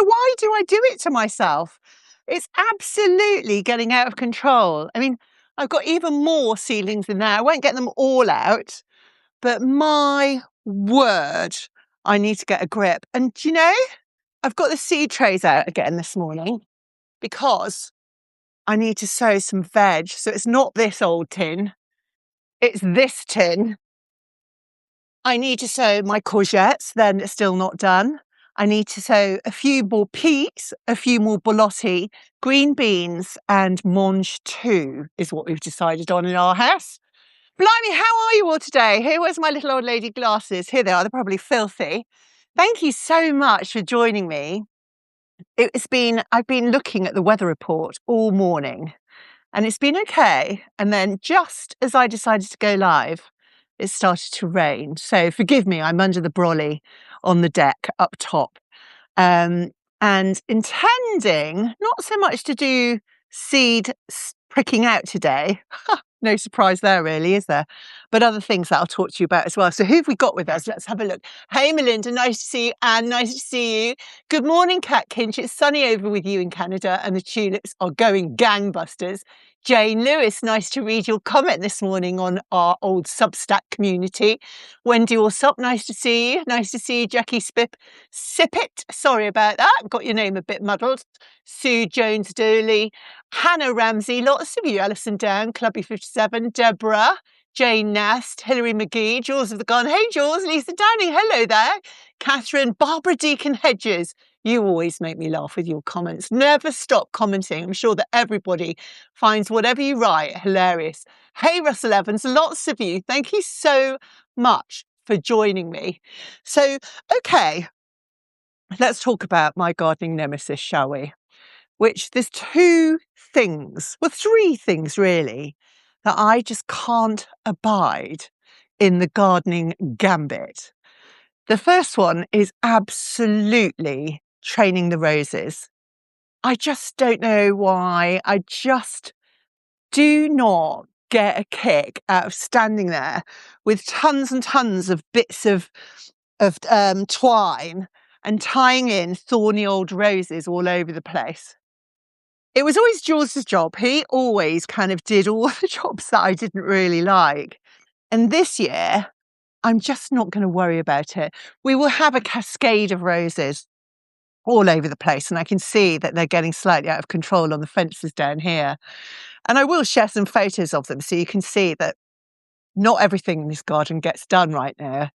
why do I do it to myself? It's absolutely getting out of control. I mean, I've got even more seedlings in there. I won't get them all out, but my word, I need to get a grip. And do you know, I've got the seed trays out again this morning because I need to sow some veg. So it's not this old tin, it's this tin. I need to sow my courgettes, they're still not done. I need to sow a few more peas, a few more borlotti, green beans, and mange too is what we've decided on in our house. Blimey, how are you all today? Here, where's my little old lady glasses? Here they are, they're probably filthy. Thank you so much for joining me. I've been looking at the weather report all morning and it's been okay. And then just as I decided to go live, it started to rain. So forgive me, I'm under the brolly on the deck up top. And intending not so much to do seed pricking out today. No surprise there, really, is there? But other things that I'll talk to you about as well. So who have we got with us? Let's have a look. Hey, Melinda, nice to see you. Anne, nice to see you. Good morning, Cat Kinch. It's sunny over with you in Canada and the tulips are going gangbusters. Jane Lewis, nice to read your comment this morning on our old Substack community. Wendy Allsop, nice to see you. Nice to see you, Jackie Sippet. Sorry about that. Got your name a bit muddled. Sue Jones-Dooley. Hannah Ramsey, lots of you. Alison Down, Clubby 57. Deborah. Jane Nast, Hilary McGee, Jules of the Gone. Hey, Jules, Lisa Downing, hello there. Catherine, Barbara Deacon Hedges. You always make me laugh with your comments. Never stop commenting. I'm sure that everybody finds whatever you write hilarious. Hey, Russell Evans, lots of you. Thank you so much for joining me. So, okay, let's talk about my gardening nemesis, shall we? Which there's three things really, that I just can't abide in the gardening gambit. The first one is absolutely training the roses. I just don't know why. I just do not get a kick out of standing there with tons and tons of bits of twine and tying in thorny old roses all over the place. It was always Jules's job. He always kind of did all the jobs that I didn't really like. And this year, I'm just not going to worry about it. We will have a cascade of roses all over the place. And I can see that they're getting slightly out of control on the fences down here. And I will share some photos of them so you can see that not everything in this garden gets done right now.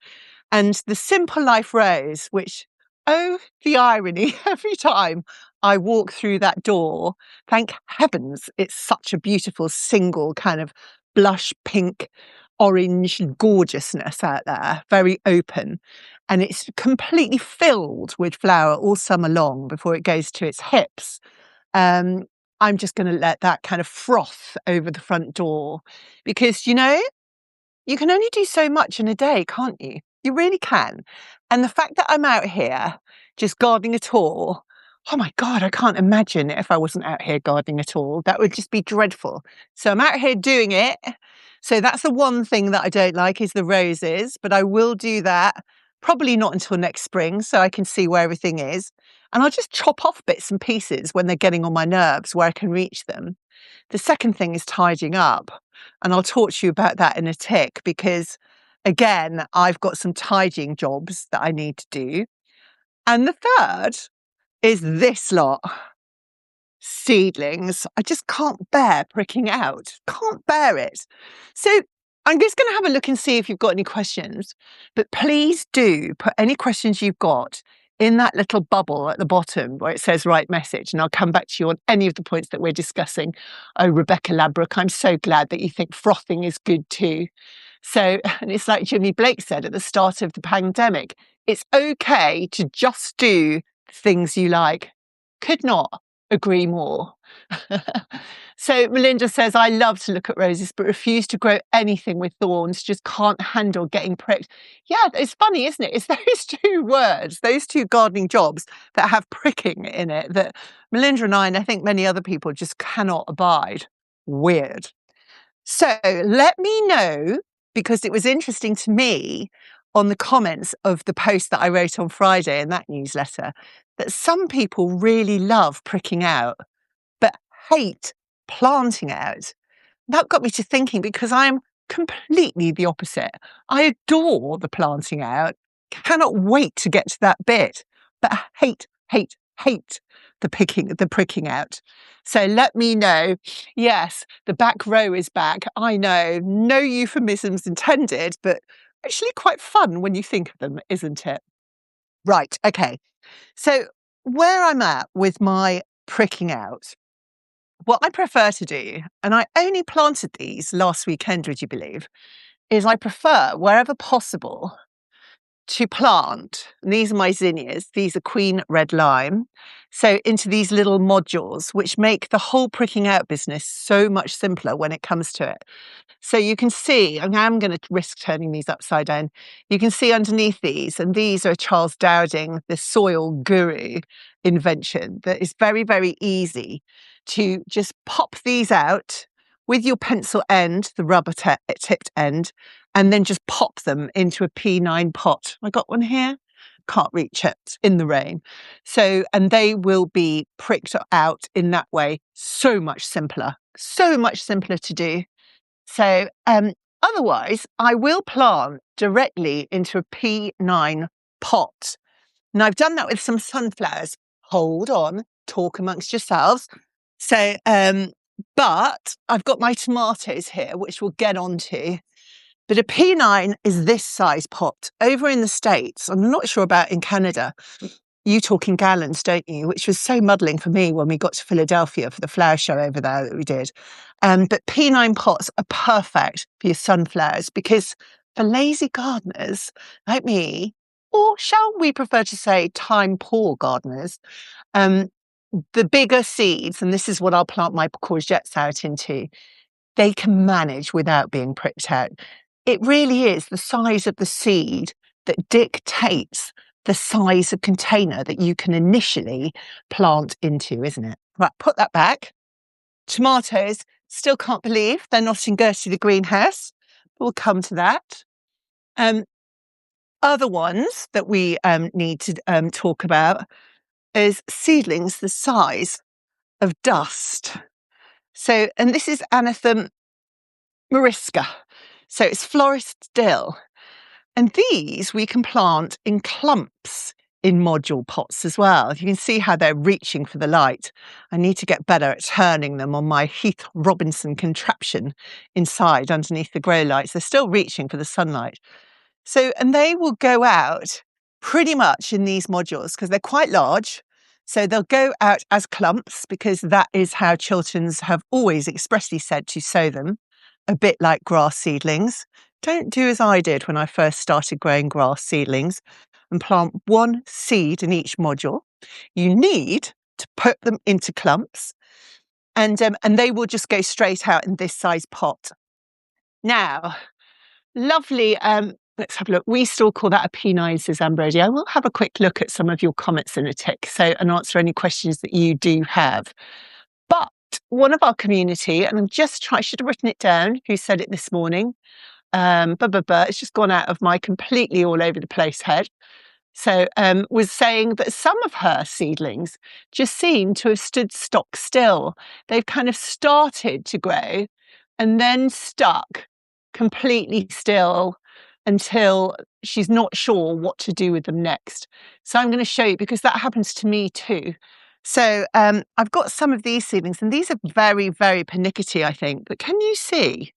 And the Simple Life rose, which, oh, the irony, every time I walk through that door, thank heavens, it's such a beautiful single kind of blush pink, orange gorgeousness out there, very open. And it's completely filled with flower all summer long before it goes to its hips. I'm just going to let that kind of froth over the front door because, you know, you can only do so much in a day, can't you? You really can. And the fact that I'm out here just gardening at all, oh my God, I can't imagine if I wasn't out here gardening at all. That would just be dreadful. So I'm out here doing it. So that's the one thing that I don't like is the roses, but I will do that probably not until next spring so I can see where everything is. And I'll just chop off bits and pieces when they're getting on my nerves where I can reach them. The second thing is tidying up. And I'll talk to you about that in a tick because, again, I've got some tidying jobs that I need to do. And the third is this lot. Seedlings. I just can't bear pricking out. Can't bear it. So I'm just going to have a look and see if you've got any questions. But please do put any questions you've got in that little bubble at the bottom where it says write message, and I'll come back to you on any of the points that we're discussing. Oh, Rebecca Labrook, I'm so glad that you think frothing is good too. So, and it's like Jimmy Blake said at the start of the pandemic, it's okay to just do things you like. Could not agree more. So Melinda says, I love to look at roses, but refuse to grow anything with thorns, just can't handle getting pricked. Yeah, it's funny, isn't it? It's those two words, those two gardening jobs that have pricking in it that Melinda and I think many other people just cannot abide. Weird. So let me know, because it was interesting to me on the comments of the post that I wrote on Friday in that newsletter, that some people really love pricking out, but hate planting out. That got me to thinking because I'm completely the opposite. I adore the planting out, cannot wait to get to that bit, but I hate the pricking out. So let me know. Yes, the back row is back. I know, no euphemisms intended, but actually quite fun when you think of them, isn't it? Right, okay. So where I'm at with my pricking out, what I prefer to do, and I only planted these last weekend, would you believe, is I prefer, wherever possible, to plant, and these are my zinnias, these are Queen Red Lime, so into these little modules, which make the whole pricking out business so much simpler when it comes to it. So you can see, and I'm going to risk turning these upside down. You can see underneath these, and these are Charles Dowding, the soil guru invention that is very, very easy to just pop these out with your pencil end, the rubber tipped end, and then just pop them into a P9 pot. I got one here. Can't reach it in the rain. So, and they will be pricked out in that way. So much simpler to do. So, otherwise, I will plant directly into a P9 pot. And I've done that with some sunflowers. Hold on, talk amongst yourselves. So, but I've got my tomatoes here, which we'll get onto. But a P9 is this size pot. Over in the States, I'm not sure about in Canada, you talk in gallons, don't you? Which was so muddling for me when we got to Philadelphia for the flower show over there that we did. But P9 pots are perfect for your sunflowers because for lazy gardeners like me, or shall we prefer to say time-poor gardeners, the bigger seeds, and this is what I'll plant my courgettes out into, they can manage without being pricked out. It really is the size of the seed that dictates the size of container that you can initially plant into, isn't it? Right, put that back. Tomatoes, still can't believe they're not in Gertie the greenhouse. We'll come to that. Other ones that we need to talk about is seedlings the size of dust. So, and this is Anathem Mariska. So it's florist dill. And these we can plant in clumps in module pots as well. You can see how they're reaching for the light. I need to get better at turning them on my Heath Robinson contraption inside underneath the grow lights. They're still reaching for the sunlight. So, and they will go out pretty much in these modules because they're quite large. So they'll go out as clumps because that is how Chilterns have always expressly said to sow them, a bit like grass seedlings. Don't do as I did when I first started growing grass seedlings and plant one seed in each module. You need to put them into clumps and they will just go straight out in this size pot. Now, lovely, let's have a look. We still call that a P9, says Ambrody. I will have a quick look at some of your comments in a tick and answer any questions that you do have. But one of our community, and I should have written it down, who said it this morning, it's just gone out of my completely all over the place head. So was saying that some of her seedlings just seem to have stood stock still. They've kind of started to grow and then stuck completely still until she's not sure what to do with them next. So I'm going to show you because that happens to me too. So I've got some of these seedlings and these are very, very pernickety, I think. But can you see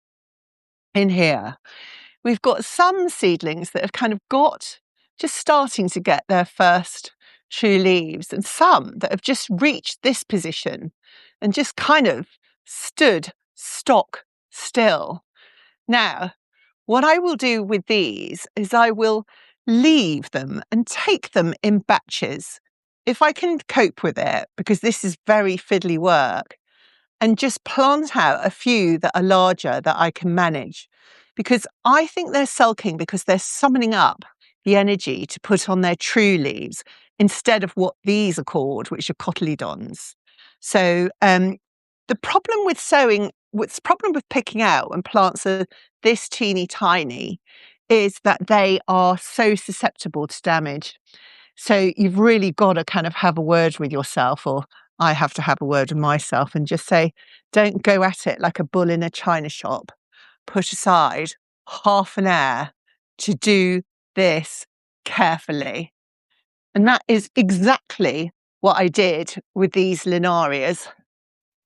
in here? We've got some seedlings that have kind of got, just starting to get their first true leaves, and some that have just reached this position and just kind of stood stock still. Now, what I will do with these is I will leave them and take them in batches, if I can cope with it, because this is very fiddly work, and just plant out a few that are larger that I can manage. Because I think they're sulking because they're summoning up the energy to put on their true leaves instead of what these are called, which are cotyledons. So the problem with picking out when plants are this teeny tiny is that they are so susceptible to damage. So you've really got to kind of have a word with yourself, or I have to have a word with myself and just say, don't go at it like a bull in a china shop. Put aside half an hour to do this carefully. And that is exactly what I did with these linarias.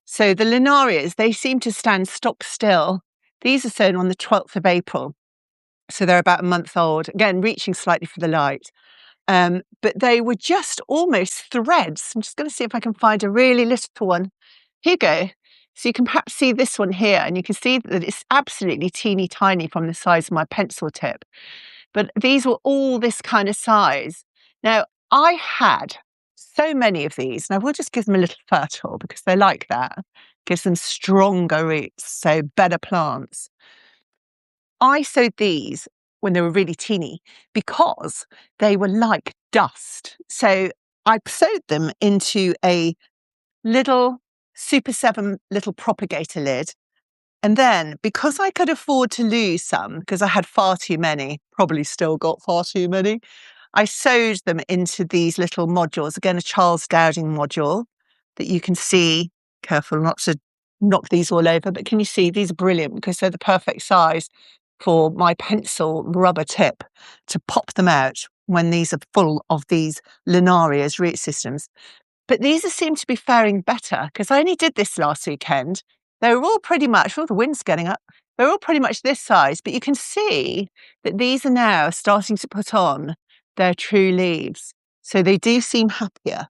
So the linarias, they seem to stand stock still. These are sown on the 12th of April. So they're about a month old, again, reaching slightly for the light. But they were just almost threads. I'm just going to see if I can find a really little one. Here you go. So you can perhaps see this one here, and you can see that it's absolutely teeny tiny from the size of my pencil tip. But these were all this kind of size. Now, I had so many of these, and I will just give them a little fertile because they like that. Gives them stronger roots, so better plants. I sowed these when they were really teeny because they were like dust. So I sowed them into a little Super 7 little propagator lid. And then because I could afford to lose some, because I had far too many, probably still got far too many, I sewed them into these little modules. Again, a Charles Dowding module that you can see. Careful not to knock these all over, but can you see these are brilliant because they're the perfect size for my pencil rubber tip to pop them out when these are full of these linarias root systems. But these seem to be faring better because I only did this last weekend. They were all pretty much, oh, the wind's getting up. They're all pretty much this size, but you can see that these are now starting to put on their true leaves. So they do seem happier.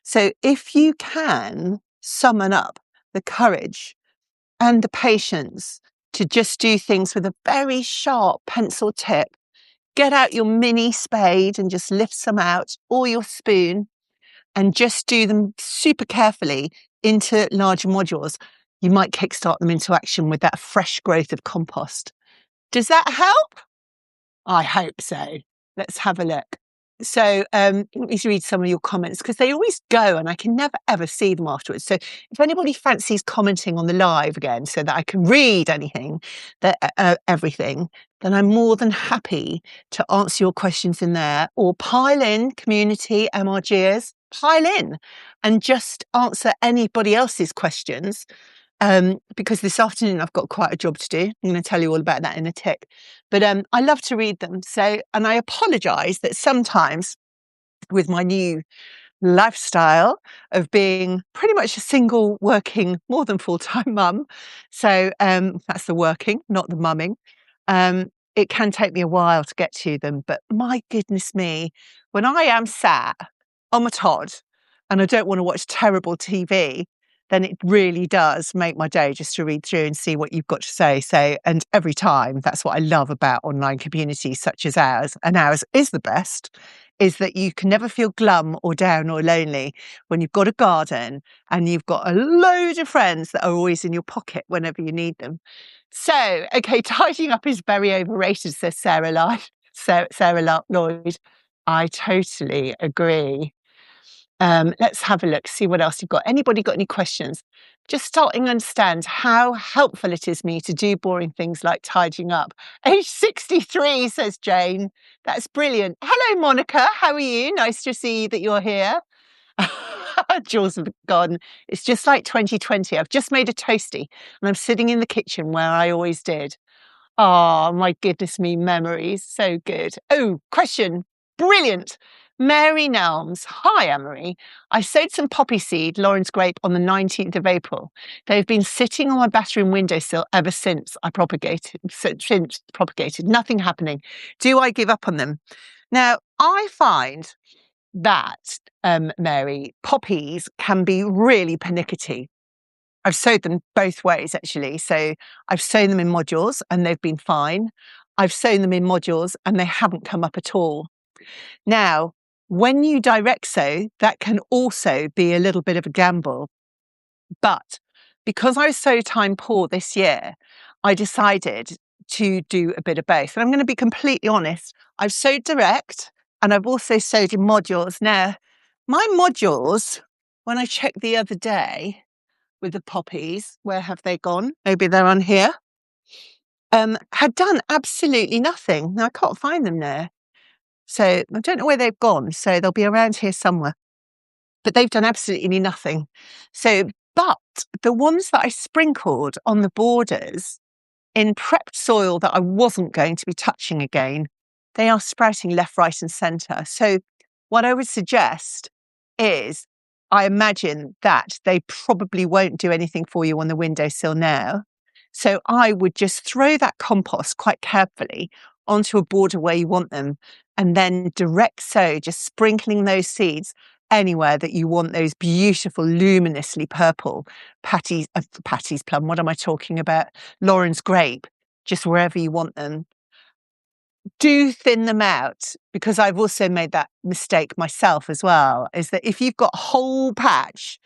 So if you can summon up the courage and the patience to just do things with a very sharp pencil tip, get out your mini spade and just lift some out, or your spoon, and just do them super carefully into larger modules, you might kickstart them into action with that fresh growth of compost. Does that help? I hope so. Let's have a look. So let me read some of your comments because they always go and I can never ever see them afterwards. So if anybody fancies commenting on the live again so that I can read anything, everything, then I'm more than happy to answer your questions in there, or pile in, community MRGers, pile in and just answer anybody else's questions. Because this afternoon I've got quite a job to do. I'm going to tell you all about that in a tick. But I love to read them. So, and I apologise that sometimes with my new lifestyle of being pretty much a single working, more than full-time mum. So that's the working, not the mumming. It can take me a while to get to them. But my goodness me, when I am sat on my Todd and I don't want to watch terrible TV, then it really does make my day just to read through and see what you've got to say. So, and every time, that's what I love about online communities such as ours, and ours is the best, is that you can never feel glum or down or lonely when you've got a garden and you've got a load of friends that are always in your pocket whenever you need them. So, okay, tidying up is very overrated, says Sarah Lloyd. I totally agree. Let's have a look, see what else you've got. Anybody got any questions? Just starting to understand how helpful it is me to do boring things like tidying up. Age 63, says Jane. That's brilliant. Hello, Monica. How are you? Nice to see that you're here. Jules of the Garden. It's just like 2020. I've just made a toasty and I'm sitting in the kitchen where I always did. Oh, my goodness me, memories. So good. Oh, question. Brilliant. Mary Nelms. Hi, Ann-Marie. I sowed some poppy seed, Lauren's grape, on the 19th of April. They've been sitting on my bathroom windowsill ever since propagated. Nothing happening. Do I give up on them? Now, I find that, Mary, poppies can be really pernickety. I've sowed them both ways, actually. So I've sown them in modules and they've been fine. I've sown them in modules and they haven't come up at all. Now, when you direct sow, that can also be a little bit of a gamble. But because I was so time poor this year, I decided to do a bit of both. And I'm going to be completely honest. I've sowed direct and I've also sowed in modules. Now, my modules, when I checked the other day, with the poppies, where have they gone? Maybe they're on here. Had done absolutely nothing. Now I can't find them there. So I don't know where they've gone. So they'll be around here somewhere. But they've done absolutely nothing. But the ones that I sprinkled on the borders in prepped soil that I wasn't going to be touching again, they are sprouting left, right, and centre. So what I would suggest is, I imagine that they probably won't do anything for you on the windowsill now. So I would just throw that compost quite carefully onto a border where you want them, and then direct sow, just sprinkling those seeds anywhere that you want those beautiful, luminously purple Patty's plum. What am I talking about? Lauren's grape, just wherever you want them. Do thin them out, because I've also made that mistake myself as well, is that if you've got a whole patch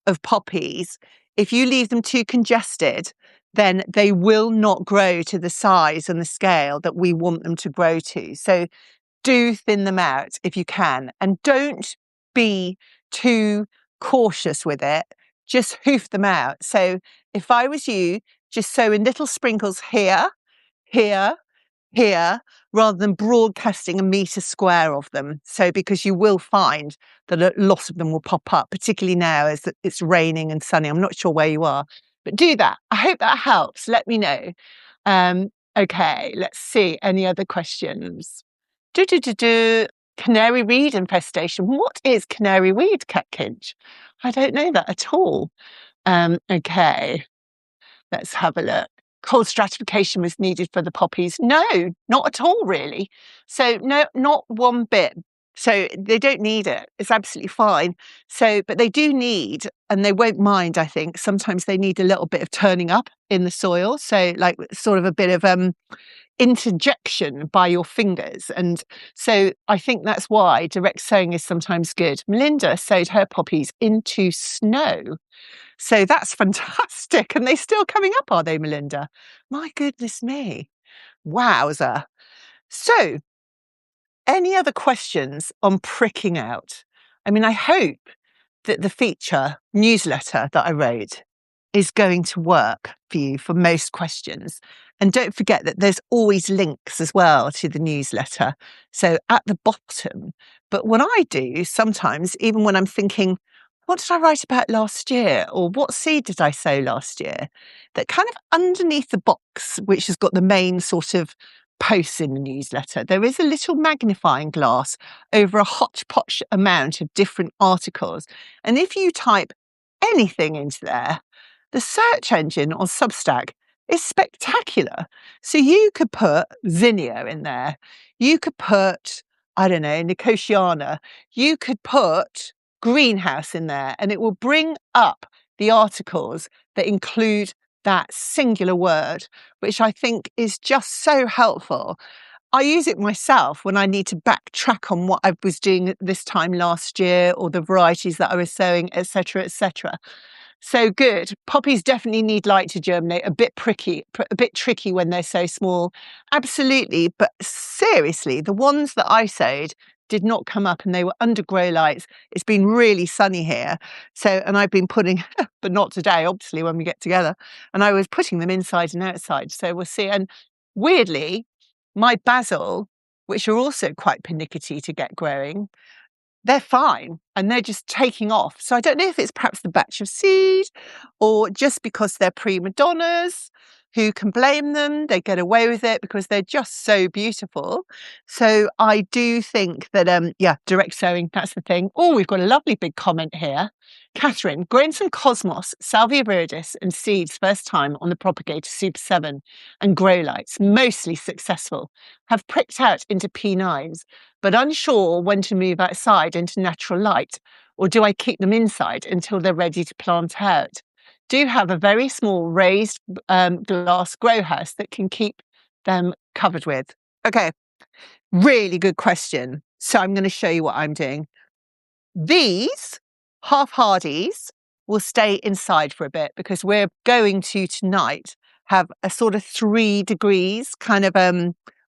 of poppies, if you leave them too congested, then they will not grow to the size and the scale that we want them to grow to. So do thin them out if you can, and don't be too cautious with it. Just hoof them out. So if I was you, just sow in little sprinkles here, here, here, rather than broadcasting a metre square of them. So because you will find that a lot of them will pop up, particularly now as it's raining and sunny. I'm not sure where you are, but do that. I hope that helps. Let me know. Okay, let's see. Any other questions? Canary weed infestation. What is canary weed, Catkinch? I don't know that at all. Okay, let's have a look. Cold stratification was needed for the poppies. No, not at all, really. So no, not one bit. So they don't need it. It's absolutely fine. So, but they do need, and they won't mind, I think, sometimes they need a little bit of turning up in the soil. So like sort of a bit of interjection by your fingers. And so I think that's why direct sowing is sometimes good. Melinda sowed her poppies into snow. So that's fantastic. And they're still coming up, are they, Melinda? My goodness me. Wowza. So, any other questions on pricking out? I mean, I hope that the feature newsletter that I wrote is going to work for you for most questions. And don't forget that there's always links as well to the newsletter. So at the bottom, but what I do sometimes, even when I'm thinking, what did I write about last year? Or what seed did I sow last year? That kind of underneath the box, which has got the main sort of posts in the newsletter, there is a little magnifying glass over a hodgepodge amount of different articles. And if you type anything into there, the search engine on Substack is spectacular. So you could put zinnia in there. You could put, I don't know, Nicotiana. You could put greenhouse in there, and it will bring up the articles that include that singular word, which I think is just so helpful. I use it myself when I need to backtrack on what I was doing this time last year, or the varieties that I was sowing, etc., etc. So good. Poppies definitely need light to germinate. A bit tricky when they're so small. Absolutely. But seriously, the ones that I sowed did not come up, and they were under grow lights. It's been really sunny here. So, and I've been putting, but not today, obviously, when we get together. And I was putting them inside and outside. So we'll see. And weirdly, my basil, which are also quite pernickety to get growing, they're fine and they're just taking off. So I don't know if it's perhaps the batch of seed, or just because they're prima donnas. Who can blame them? They get away with it because they're just so beautiful. So I do think that, direct sowing, that's the thing. Oh, we've got a lovely big comment here. Catherine, growing some Cosmos, Salvia viridis and seeds first time on the Propagator Super 7 and grow lights, mostly successful. Have pricked out into P9s, but unsure when to move outside into natural light, or do I keep them inside until they're ready to plant out? Do have a very small raised glass grow house that can keep them covered with. Okay, really good question. So I'm going to show you what I'm doing. These half-hardies will stay inside for a bit, because we're going to tonight have a sort of 3 degrees kind of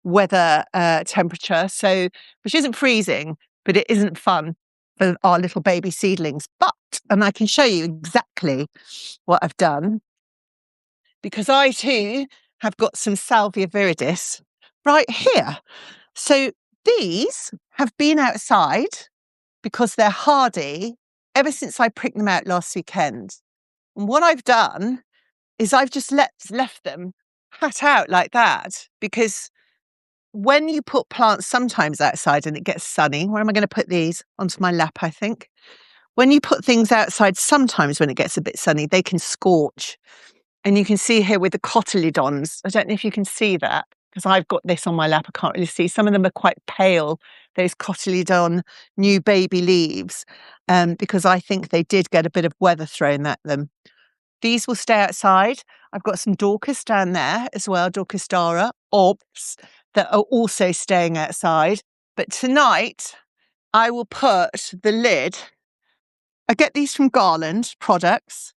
weather temperature, so which isn't freezing, but it isn't fun for our little baby seedlings. But, and I can show you exactly what I've done, because I too have got some Salvia viridis right here. So These have been outside because they're hardy ever since I pricked them out last weekend. And what I've done is I've just left them hat out like that, because when you put plants sometimes outside and it gets sunny, where am I going to put these? Onto my lap, I think. When you put things outside, sometimes when it gets a bit sunny, they can scorch. And you can see here with the cotyledons, I don't know if you can see that, because I've got this on my lap, I can't really see. Some of them are quite pale, those cotyledon new baby leaves, because I think they did get a bit of weather thrown at them. These will stay outside. I've got some Dorcas down there as well, Dorcas Dara, Obs, that are also staying outside. But tonight, I will put the lid. I get these from Garland products.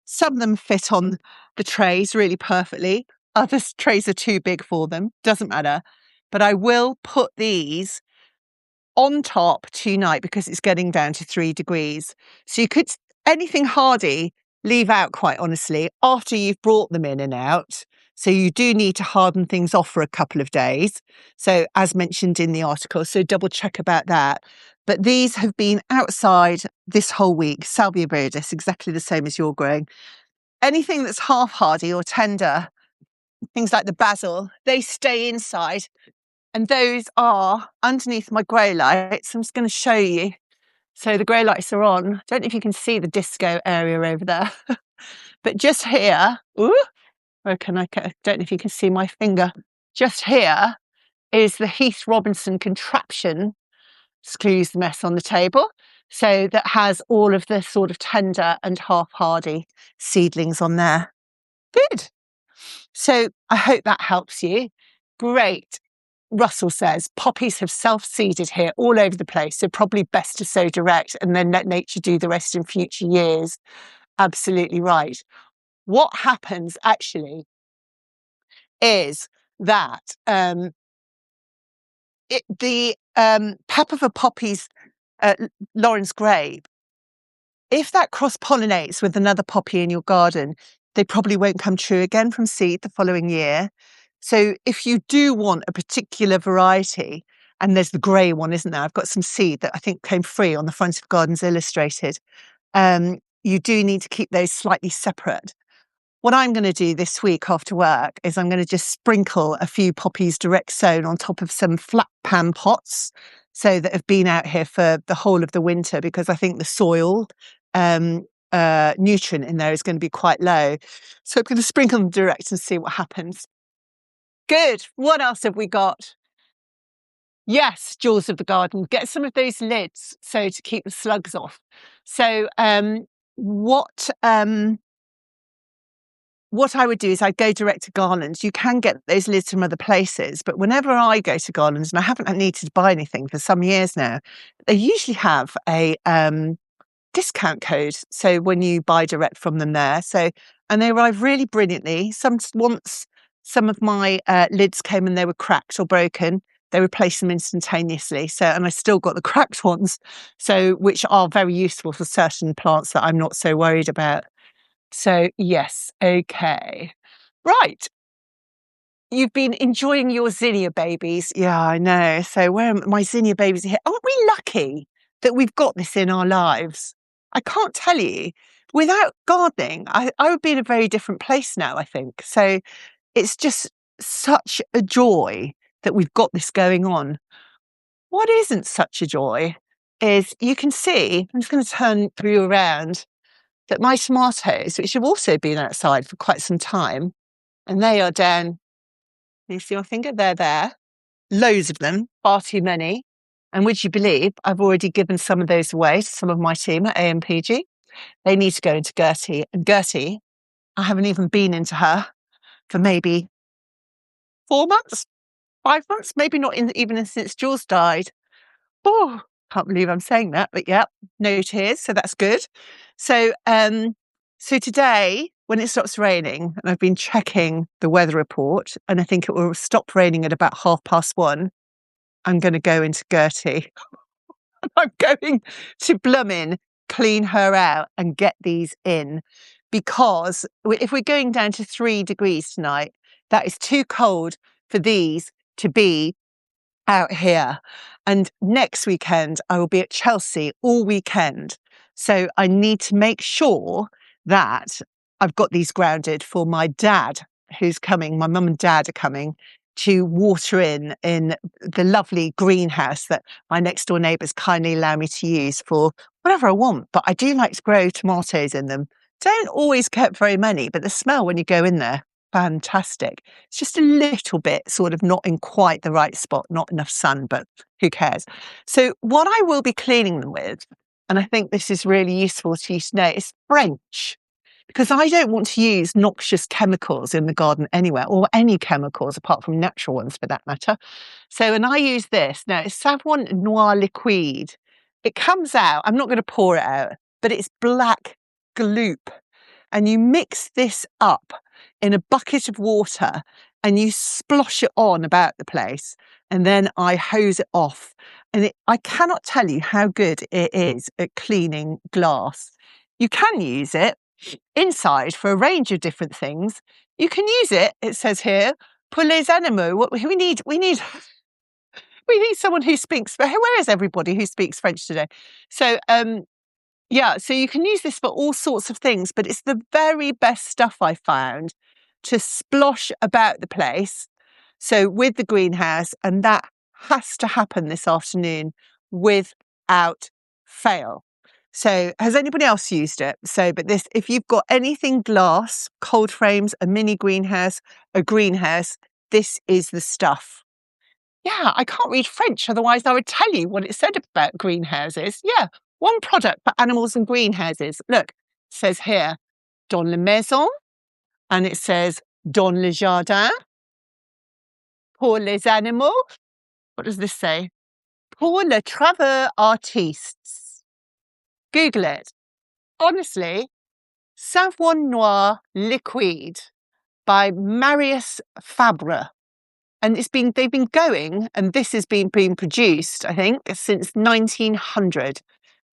Some of them fit on the trays really perfectly. Other trays are too big for them. Doesn't matter. But I will put these on top tonight because it's getting down to 3 degrees. So you could, anything hardy, leave out, quite honestly, after you've brought them in and out. So you do need to harden things off for a couple of days. So as mentioned in the article, so double check about that. But these have been outside this whole week. Salvia viridis, exactly the same as you're growing. Anything that's half hardy or tender, things like the basil, they stay inside. And those are underneath my grow lights. I'm just going to show you. So the grow lights are on. I don't know if you can see the disco area over there. But just here, don't know if you can see my finger. Just here is the Heath Robinson contraption. Excuse the mess on the table. So that has all of the sort of tender and half hardy seedlings on there. Good. So I hope that helps you. Great. Russell says, poppies have self-seeded here all over the place, so probably best to sow direct and then let nature do the rest in future years. Absolutely right. What happens actually is that the pepper for poppies, Lawrence grape, if that cross-pollinates with another poppy in your garden, they probably won't come true again from seed the following year. So if you do want a particular variety, and there's the grey one, isn't there? I've got some seed that I think came free on the front of Gardens Illustrated. You do need to keep those slightly separate. What I'm going to do this week after work is I'm going to just sprinkle a few poppies direct sown on top of some flat pan pots, so that have been out here for the whole of the winter, because I think the soil nutrient in there is going to be quite low. So I'm going to sprinkle them direct and see what happens. Good. What else have we got? Yes, Jewels of the Garden. Get some of those lids so to keep the slugs off. So what I would do is I'd go direct to Garland's. You can get those lids from other places, but whenever I go to Garland's, and I haven't needed to buy anything for some years now, they usually have a discount code. So when you buy direct from them there, and they arrive really brilliantly. Once some of my lids came and they were cracked or broken, they replaced them instantaneously. So, and I still got the cracked ones, so which are very useful for certain plants that I'm not so worried about. So yes, okay. Right. You've been enjoying your zinnia babies. Yeah, I know. So where are my zinnia babies here? Aren't we lucky that we've got this in our lives? I can't tell you. Without gardening, I would be in a very different place now, I think. So it's just such a joy that we've got this going on. What isn't such a joy is you can see, I'm just going to turn you around, that my tomatoes, which have also been outside for quite some time, and they are down, you see my finger? They're there. Loads of them, far too many. And would you believe I've already given some of those away to some of my team at AMPG? They need to go into Gertie. And Gertie, I haven't even been into her for maybe 4 months, 5 months, maybe not even since Jules died. Oh, can't believe I'm saying that, but yeah, no tears, so that's good. So, so today, when it stops raining, and I've been checking the weather report, and I think it will stop raining at about 1:30, I'm going to go into Gertie. I'm going to Bloomin' clean her out and get these in, because if we're going down to 3 degrees tonight, that is too cold for these to be out here. And next weekend, I will be at Chelsea all weekend. So I need to make sure that I've got these grounded for my dad, who's coming. My mum and dad are coming to water in the lovely greenhouse that my next door neighbours kindly allow me to use for whatever I want. But I do like to grow tomatoes in them. Don't always get very many, but the smell when you go in there, fantastic. It's just a little bit sort of not in quite the right spot, not enough sun, but who cares? So what I will be cleaning them with, and I think this is really useful to you to know, is French. Because I don't want to use noxious chemicals in the garden anywhere, or any chemicals apart from natural ones for that matter. So, and I use this. Now, it's Savon Noir Liquide. It comes out, I'm not going to pour it out, but it's black gloop. And you mix this up in a bucket of water and you splosh it on about the place. And then I hose it off. And I cannot tell you how good it is at cleaning glass. You can use it inside for a range of different things. You can use it, it says here, pour les animaux. What we need we need someone who speaks. Where is everybody who speaks French today? So yeah, so you can use this for all sorts of things, but it's the very best stuff I found to splosh about the place. So with the greenhouse, and that has to happen this afternoon without fail. So has anybody else used it? So, but this, if you've got anything glass, cold frames, a mini greenhouse, a greenhouse, this is the stuff. Yeah, I can't read French, otherwise I would tell you what it said about greenhouses. Yeah, one product for animals and greenhouses. Look, it says here, dans la maison, and it says dans le jardin, pour les animaux. What does this say? Pour les travaux artistes. Google it. Honestly, Savon Noir Liquide by Marius Fabre. And they've been going, and this has been being produced, I think, since 1900.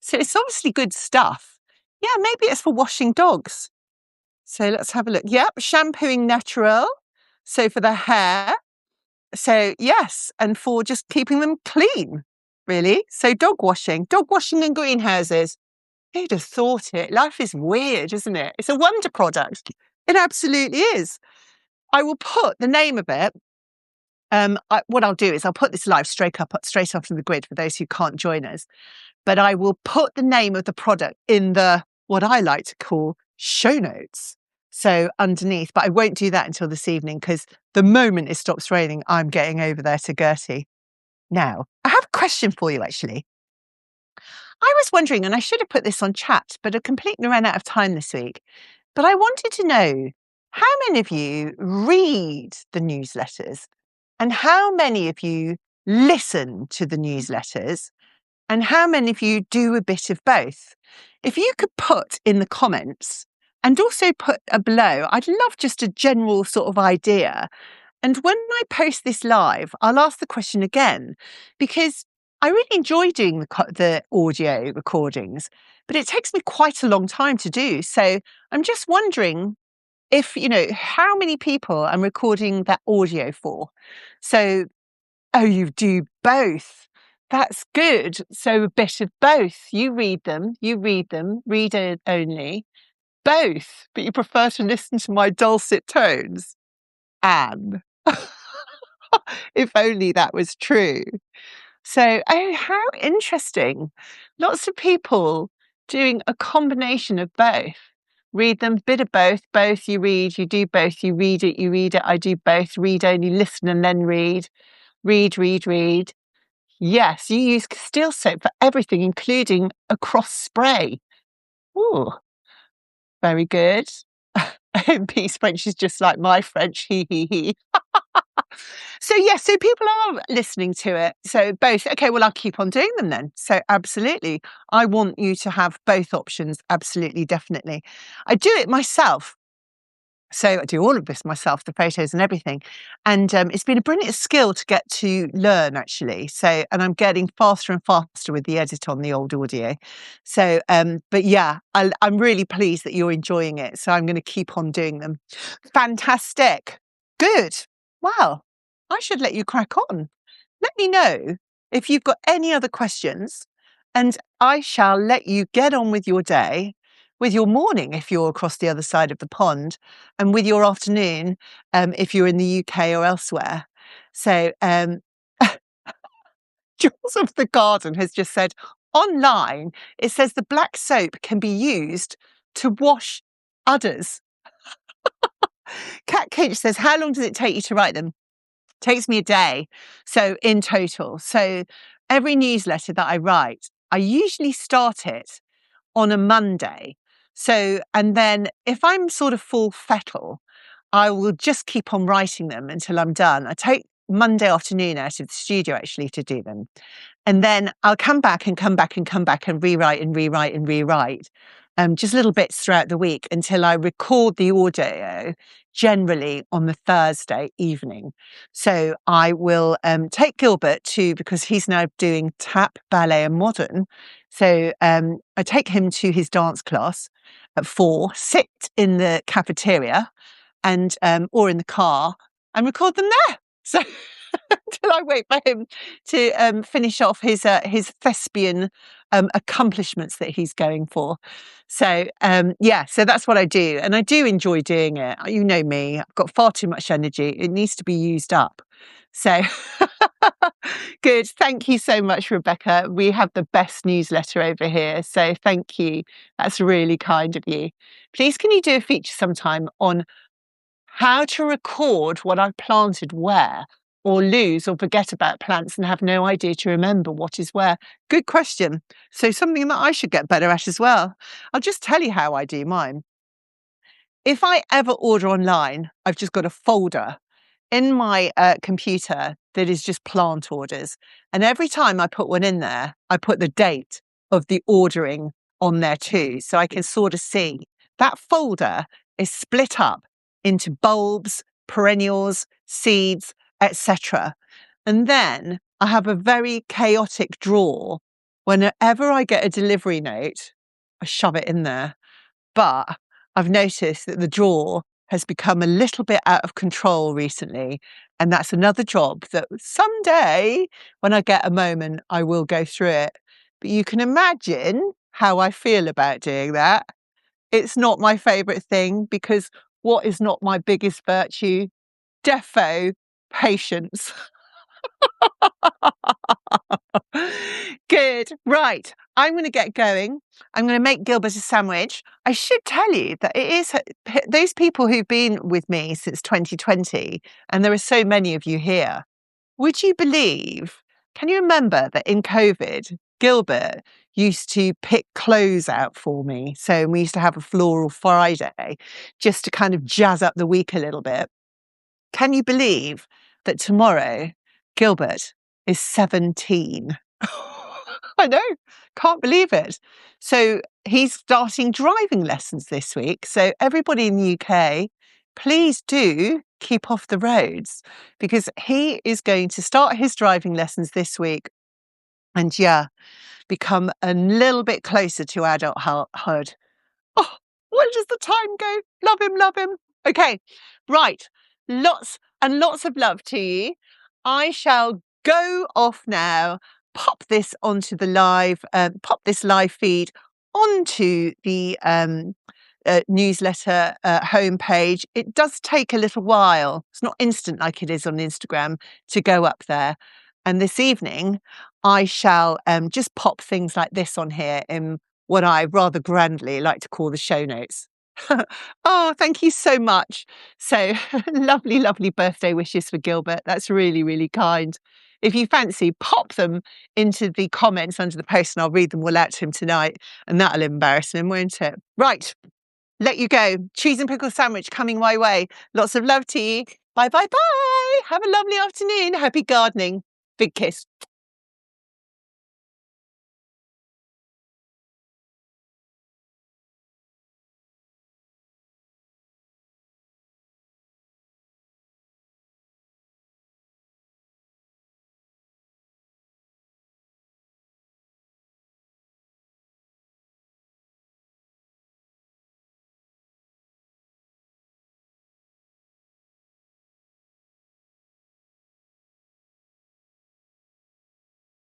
So it's obviously good stuff. Yeah, maybe it's for washing dogs. So let's have a look. Yep, shampooing natural. So for the hair. So yes, and for just keeping them clean, really. So dog washing in greenhouses. Who'd have thought it? Life is weird, isn't it? It's a wonder product. It absolutely is. I will put the name of it. What I'll do is I'll put this live straight after the grid for those who can't join us. But I will put the name of the product in the, what I like to call, show notes. So underneath, but I won't do that until this evening because the moment it stops raining, I'm getting over there to Gertie. Now, I have a question for you actually. I was wondering, and I should have put this on chat, but I completely ran out of time this week. But I wanted to know, how many of you read the newsletters? And how many of you listen to the newsletters? And how many of you do a bit of both? If you could put in the comments and also put below, I'd love just a general sort of idea. And when I post this live, I'll ask the question again, because I really enjoy doing the audio recordings, but it takes me quite a long time to do. So I'm just wondering if, how many people I'm recording that audio for. So, oh, you do both. That's good. So a bit of both. You read them, read it only. Both, but you prefer to listen to my dulcet tones. Anne. If only that was true. So, oh, how interesting. Lots of people doing a combination of both. Read them, bit of both, you read, you do both, you read it, I do both, read only, listen and then read. Read. Yes, you use Steel soap for everything, including a cross spray. Ooh, very good. Peace French is just like my French, he. So yes, so people are listening to it. So both. Okay, well, I'll keep on doing them then. So absolutely. I want you to have both options. Absolutely, definitely. I do it myself. So I do all of this myself, the photos and everything. And it's been a brilliant skill to get to learn, actually. So, and I'm getting faster and faster with the edit on the old audio. So, but yeah, I'm really pleased that you're enjoying it. So I'm going to keep on doing them. Fantastic. Good. Well, I should let you crack on. Let me know if you've got any other questions, and I shall let you get on with your day, with your morning if you're across the other side of the pond, and with your afternoon if you're in the UK or elsewhere. So, Jules of the Garden has just said, online, it says the black soap can be used to wash udders. Kat Kinch says, how long does it take you to write them? Takes me a day. So in total. So every newsletter that I write, I usually start it on a Monday. So, and then if I'm sort of full fettle, I will just keep on writing them until I'm done. I take Monday afternoon out of the studio actually to do them. And then I'll come back and come back and come back and rewrite and rewrite and rewrite, just little bits throughout the week until I record the audio generally on the Thursday evening. So I will take Gilbert to, because he's now doing tap, ballet and modern. So I take him to his dance class at 4, sit in the cafeteria and or in the car and record them there. So until I wait for him to finish off his thespian accomplishments that he's going for. So yeah, so that's what I do, and I do enjoy doing it. You know me, I've got far too much energy. It needs to be used up. So good. Thank you so much, Rebecca. We have the best newsletter over here. So thank you. That's really kind of you. Please, can you do a feature sometime on how to record what I've planted where, or lose or forget about plants and have no idea to remember what is where? Good question. So something that I should get better at as well. I'll just tell you how I do mine. If I ever order online, I've just got a folder in my computer that is just plant orders. And every time I put one in there, I put the date of the ordering on there too. So I can sort of see that folder is split up into bulbs, perennials, seeds, etc. And then I have a very chaotic drawer. Whenever I get a delivery note, I shove it in there. But I've noticed that the drawer has become a little bit out of control recently. And that's another job that someday, when I get a moment, I will go through it. But you can imagine how I feel about doing that. It's not my favourite thing, because what is not my biggest virtue? Defo patience. Good. Right. I'm going to get going. I'm going to make Gilbert a sandwich. I should tell you that it is those people who've been with me since 2020, and there are so many of you here. Would you believe, can you remember that in COVID, Gilbert used to pick clothes out for me? So we used to have a floral Friday just to kind of jazz up the week a little bit. Can you believe that tomorrow Gilbert is 17? I know, can't believe it. So he's starting driving lessons this week. So everybody in the UK, please do keep off the roads, because he is going to start his driving lessons this week and, yeah, become a little bit closer to adulthood. Oh, where does the time go? Love him, love him. Okay, right. Lots and lots of love to you. I shall go off now, pop this onto the pop this live feed onto the newsletter homepage. It does take a little while. It's not instant like it is on Instagram to go up there. And this evening, I shall just pop things like this on here in what I rather grandly like to call the show notes. Oh, thank you so much. So lovely, lovely birthday wishes for Gilbert. That's really, really kind. If you fancy, pop them into the comments under the post and I'll read them all out to him tonight. And that'll embarrass him, won't it? Right, let you go. Cheese and pickle sandwich coming my way. Lots of love to you. Bye, bye, bye. Have a lovely afternoon. Happy gardening. Big kiss.